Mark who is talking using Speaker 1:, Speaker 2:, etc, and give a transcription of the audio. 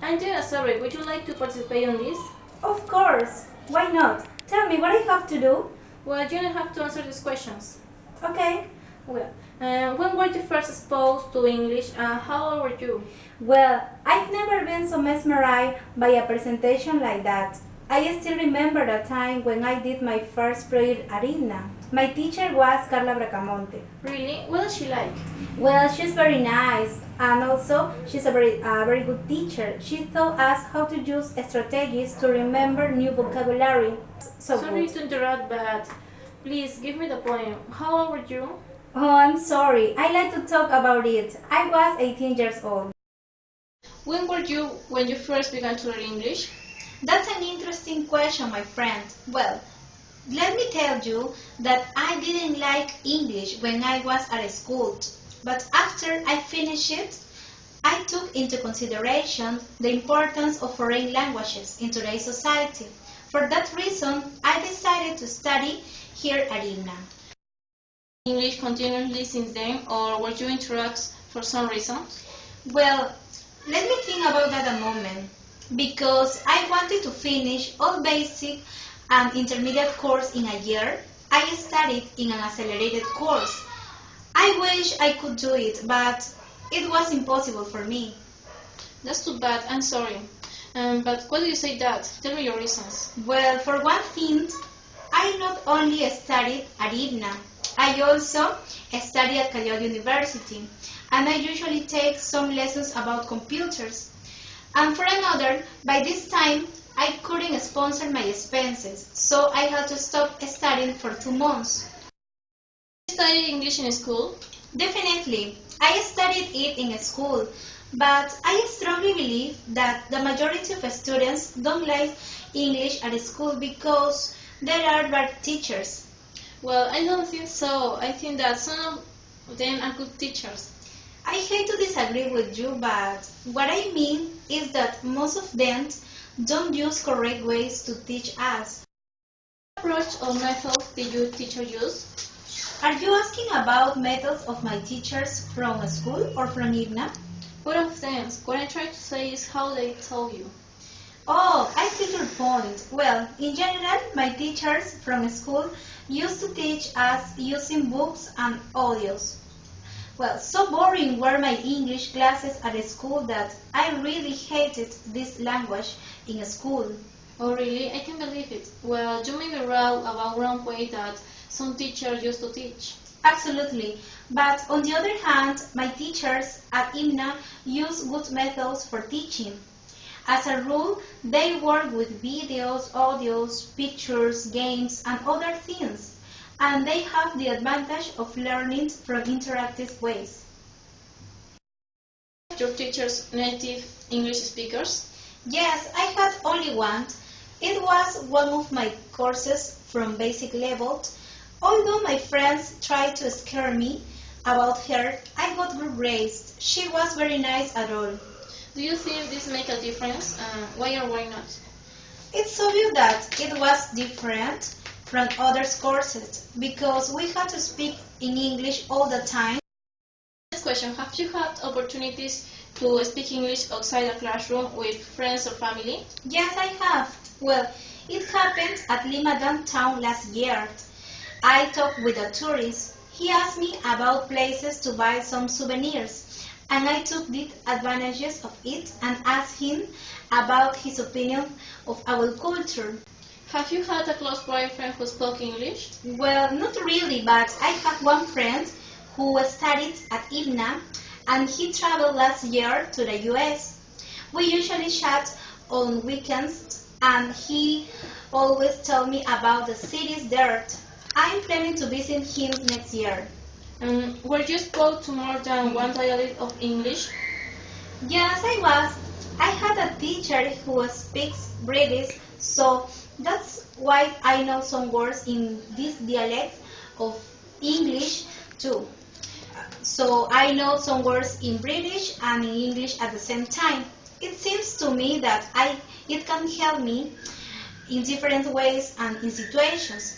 Speaker 1: I'm Jenna, sorry, would you like to participate on this?
Speaker 2: Of course. Why not? Tell me what I have to do.
Speaker 1: Well, you don't have to answer these questions.
Speaker 2: Okay.
Speaker 1: Well, when were you first exposed to English and how old were you?
Speaker 2: Well, I've never been so mesmerized by a presentation like that. I still remember the time when I did my first project at INA. My teacher was Carla Bracamonte.
Speaker 1: Really? What is she like?
Speaker 2: Well, she's very nice, and also she's a very good teacher. She taught us how to use strategies to remember new vocabulary.
Speaker 1: Sorry to interrupt, but please give me the point. How old were you?
Speaker 2: Oh, I'm sorry. I like to talk about it. I was 18 years old.
Speaker 1: When were you when you first began to learn English?
Speaker 2: That's an interesting question, my friend. Well, let me tell you that I didn't like English when I was at school, but after I finished it, I took into consideration the importance of foreign languages in today's society. For that reason, I decided to study here at INA.
Speaker 1: English continuously since then, or were you interrupted for some reason?
Speaker 2: Well, let me think about that a moment. Because I wanted to finish all basic and intermediate course in a year, I studied in an accelerated course. I wish I could do it, but it was impossible for me.
Speaker 1: That's too bad, I'm sorry. But why do you say that? Tell me your reasons.
Speaker 2: Well, for one thing, I not only studied at IBNA, I also study at Callao University, and I usually take some lessons about computers. And for another, by this time, I couldn't sponsor my expenses, so I had to stop studying for 2 months.
Speaker 1: You study English in school?
Speaker 2: Definitely, I studied it in school, but I strongly believe that the majority of students don't like English at school because there are bad teachers.
Speaker 1: Well, I don't think so. I think that some of them are good teachers.
Speaker 2: I hate to disagree with you, but what I mean is that most of them don't use correct ways to teach us.
Speaker 1: What approach or method did your teacher use?
Speaker 2: Are you asking about methods of my teachers from school or from IBNA?
Speaker 1: Both of them. What I try to say is how they told you.
Speaker 2: Oh, I see your point. Well, in general, my teachers from school used to teach us using books and audios. Well, so boring were my English classes at school that I really hated this language in school.
Speaker 1: Oh, really? I can believe it. Well, you may be right about one way that some teachers used to teach.
Speaker 2: Absolutely. But on the other hand, my teachers at IMNA use good methods for teaching. As a rule, they work with videos, audios, pictures, games, and other things, and they have the advantage of learning from interactive ways.
Speaker 1: Your teachers native English speakers?
Speaker 2: Yes, I had only one. It was one of my courses from basic level. Although my friends tried to scare me about her, I got good grades. She was very nice at all.
Speaker 1: Do you think this make a difference? Why or why not?
Speaker 2: It's obvious that it was different from other courses because we had to speak in English all the time.
Speaker 1: Next question, have you had opportunities to speak English outside the classroom with friends or family?
Speaker 2: Yes, I have. Well, it happened at Lima downtown last year. I talked with a tourist. He asked me about places to buy some souvenirs, and I took the advantages of it and asked him about his opinion of our culture.
Speaker 1: Have you had a close boyfriend who spoke English?
Speaker 2: Well, not really, but I have one friend who studied at IBNA, and he traveled last year to the US. We usually chat on weekends, and he always tells me about the cities there. I'm planning to visit him next year.
Speaker 1: Were you exposed to more than one dialect of English?
Speaker 2: Yes, I was. I had a teacher who speaks British, so that's why I know some words in this dialect of English too. So I know some words in British and in English at the same time. It seems to me that it can help me in different ways and in situations.